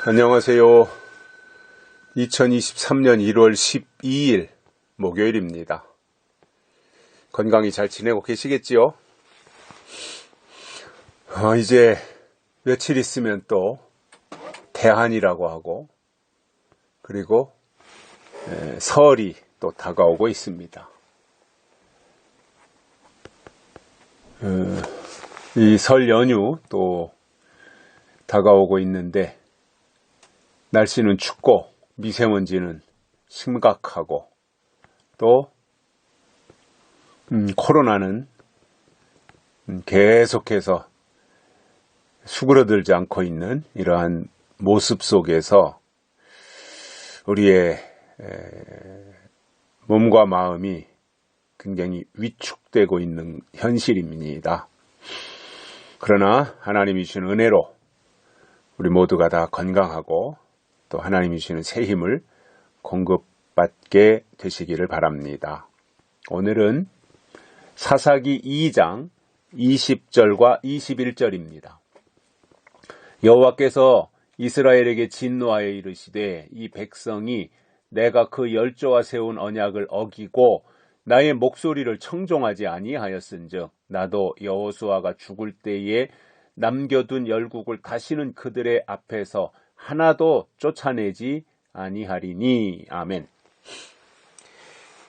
안녕하세요. 2023년 1월 12일 목요일입니다. 건강히 잘 지내고 계시겠지요? 이제 며칠 있으면 또 대한이라고 하고, 그리고 설이 또 다가오고 있습니다. 이 설 연휴 또 다가오고 있는데, 날씨는 춥고 미세먼지는 심각하고 또 코로나는 계속해서 수그러들지 않고 있는 이러한 모습 속에서 우리의 몸과 마음이 굉장히 위축되고 있는 현실입니다. 그러나 하나님이 주신 은혜로 우리 모두가 다 건강하고 또 하나님이 주시는 새 힘을 공급받게 되시기를 바랍니다. 오늘은 사사기 2장 20절과 21절입니다. 여호와께서 이스라엘에게 진노하여 이르시되 이 백성이 내가 그 열조와 세운 언약을 어기고 나의 목소리를 청종하지 아니하였은즉 나도 여호수아가 죽을 때에 남겨둔 열국을 다시는 그들의 앞에서 하나도 쫓아내지 아니하리니. 아멘.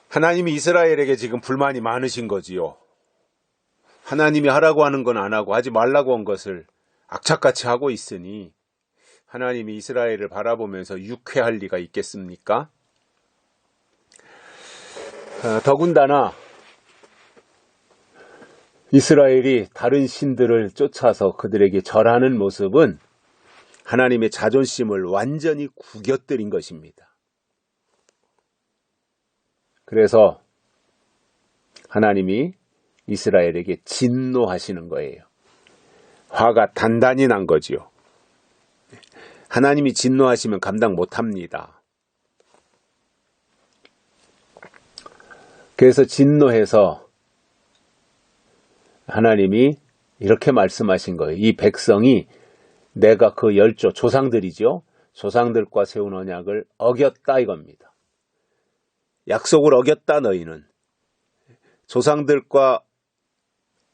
하나님이 이스라엘에게 지금 불만이 많으신 거지요. 하나님이 하라고 하는 건 안 하고 하지 말라고 한 것을 악착같이 하고 있으니 하나님이 이스라엘을 바라보면서 유쾌할 리가 있겠습니까? 더군다나 이스라엘이 다른 신들을 쫓아서 그들에게 절하는 모습은 하나님의 자존심을 완전히 구겨뜨린 것입니다. 그래서 하나님이 이스라엘에게 진노하시는 거예요. 화가 단단히 난 거지요. 하나님이 진노하시면 감당 못합니다. 그래서 진노해서 하나님이 이렇게 말씀하신 거예요. 이 백성이 내가 그 열조, 조상들이죠. 조상들과 세운 언약을 어겼다 이겁니다. 약속을 어겼다 너희는. 조상들과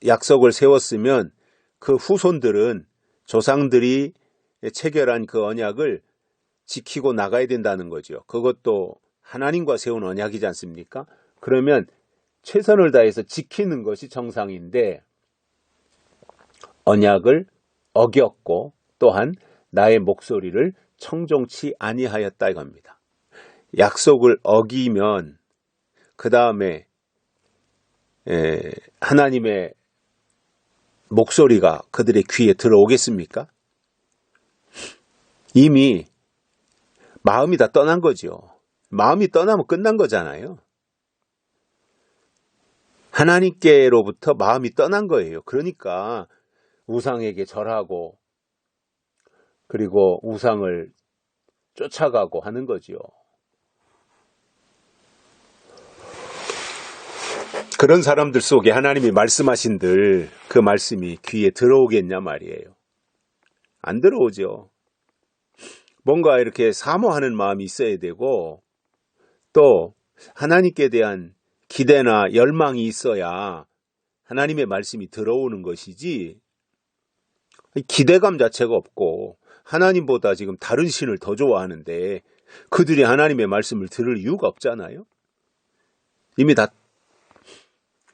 약속을 세웠으면 그 후손들은 조상들이 체결한 그 언약을 지키고 나가야 된다는 거죠. 그것도 하나님과 세운 언약이지 않습니까? 그러면 최선을 다해서 지키는 것이 정상인데 언약을 어겼고 또한 나의 목소리를 청종치 아니하였다 이겁니다. 약속을 어기면 그 다음에 하나님의 목소리가 그들의 귀에 들어오겠습니까? 이미 마음이 다 떠난 거죠. 마음이 떠나면 끝난 거잖아요. 하나님께로부터 마음이 떠난 거예요. 그러니까 우상에게 절하고 그리고 우상을 쫓아가고 하는 거지요. 그런 사람들 속에 하나님이 말씀하신들 그 말씀이 귀에 들어오겠냐 말이에요. 안 들어오죠. 뭔가 이렇게 사모하는 마음이 있어야 되고 또 하나님께 대한 기대나 열망이 있어야 하나님의 말씀이 들어오는 것이지 기대감 자체가 없고 하나님보다 지금 다른 신을 더 좋아하는데 그들이 하나님의 말씀을 들을 이유가 없잖아요. 이미 다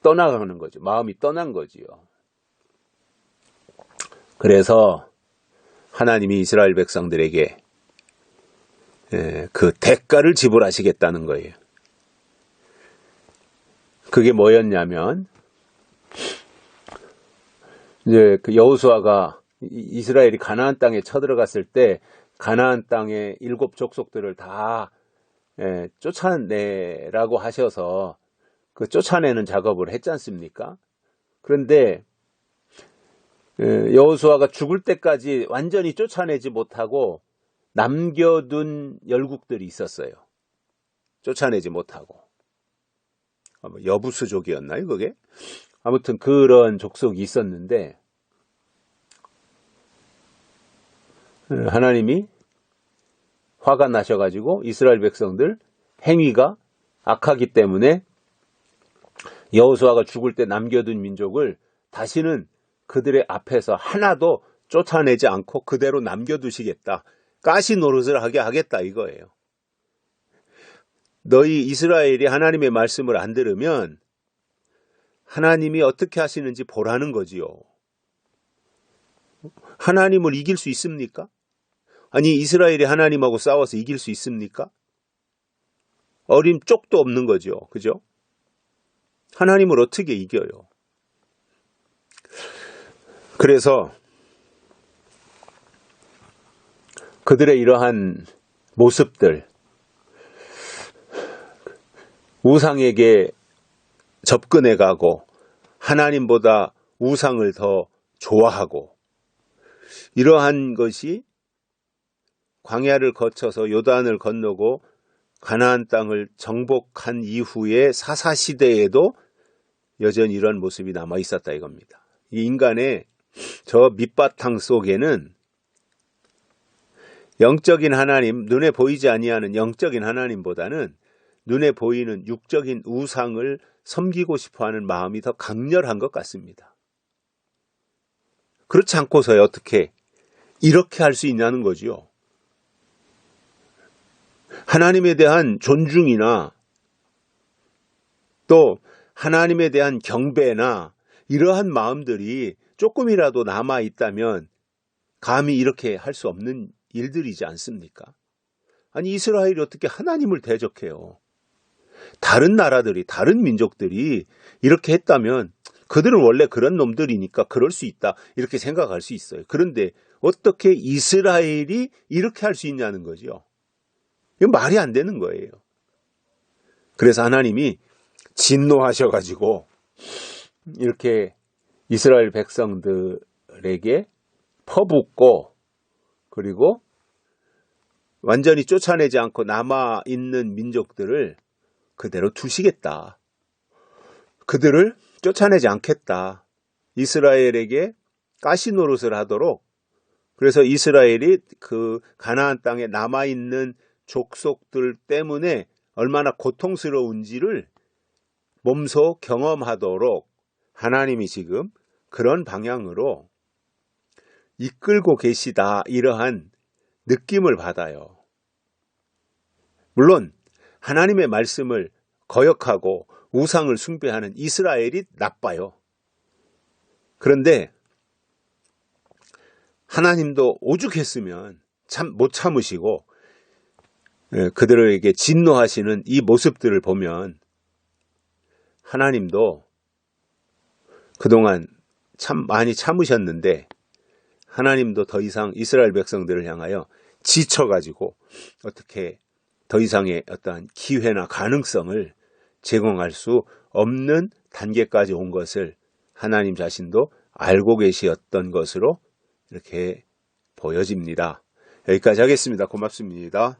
떠나가는 거죠. 마음이 떠난 거지요. 그래서 하나님이 이스라엘 백성들에게 그 대가를 지불하시겠다는 거예요. 그게 뭐였냐면 이제 그 여호수아가 이스라엘이 가나안 땅에 쳐들어갔을 때 가나안 땅의 7 족속들을 다 쫓아내라고 하셔서 그 쫓아내는 작업을 했지 않습니까? 그런데 여호수아가 죽을 때까지 완전히 쫓아내지 못하고 남겨둔 열국들이 있었어요. 쫓아내지 못하고. 여부수족이었나요, 그게? 아무튼 그런 족속이 있었는데 하나님이 화가 나셔가지고 이스라엘 백성들 행위가 악하기 때문에 여호수아가 죽을 때 남겨둔 민족을 다시는 그들의 앞에서 하나도 쫓아내지 않고 그대로 남겨두시겠다. 가시 노릇을 하게 하겠다 이거예요. 너희 이스라엘이 하나님의 말씀을 안 들으면 하나님이 어떻게 하시는지 보라는 거지요. 하나님을 이길 수 있습니까? 아니 이스라엘이 하나님하고 싸워서 이길 수 있습니까? 어림 쪽도 없는 거죠. 그죠? 하나님을 어떻게 이겨요? 그래서 그들의 이러한 모습들, 우상에게 접근해 가고 하나님보다 우상을 더 좋아하고 이러한 것이 광야를 거쳐서 요단을 건너고 가나안 땅을 정복한 이후의 사사시대에도 여전히 이런 모습이 남아 있었다 이겁니다. 이 인간의 저 밑바탕 속에는 영적인 하나님, 눈에 보이지 아니하는 영적인 하나님보다는 눈에 보이는 육적인 우상을 섬기고 싶어하는 마음이 더 강렬한 것 같습니다. 그렇지 않고서야 어떻게 이렇게 할 수 있냐는 거지요. 하나님에 대한 존중이나 또 하나님에 대한 경배나 이러한 마음들이 조금이라도 남아있다면 감히 이렇게 할 수 없는 일들이지 않습니까? 아니 이스라엘이 어떻게 하나님을 대적해요? 다른 나라들이 다른 민족들이 이렇게 했다면 그들은 원래 그런 놈들이니까 그럴 수 있다 이렇게 생각할 수 있어요. 그런데 어떻게 이스라엘이 이렇게 할 수 있냐는 거죠. 이건 말이 안 되는 거예요. 그래서 하나님이 진노하셔가지고 이렇게 이스라엘 백성들에게 퍼붓고 그리고 완전히 쫓아내지 않고 남아있는 민족들을 그대로 두시겠다. 그들을 쫓아내지 않겠다. 이스라엘에게 가시 노릇을 하도록 그래서 이스라엘이 그 가나안 땅에 남아있는 족속들 때문에 얼마나 고통스러운지를 몸소 경험하도록 하나님이 지금 그런 방향으로 이끌고 계시다 이러한 느낌을 받아요. 물론 하나님의 말씀을 거역하고 우상을 숭배하는 이스라엘이 나빠요. 그런데 하나님도 오죽했으면 참 못 참으시고 그들에게 진노하시는 이 모습들을 보면 하나님도 그동안 참 많이 참으셨는데 하나님도 더 이상 이스라엘 백성들을 향하여 지쳐가지고 어떻게 더 이상의 어떠한 기회나 가능성을 제공할 수 없는 단계까지 온 것을 하나님 자신도 알고 계시었던 것으로 이렇게 보여집니다. 여기까지 하겠습니다. 고맙습니다.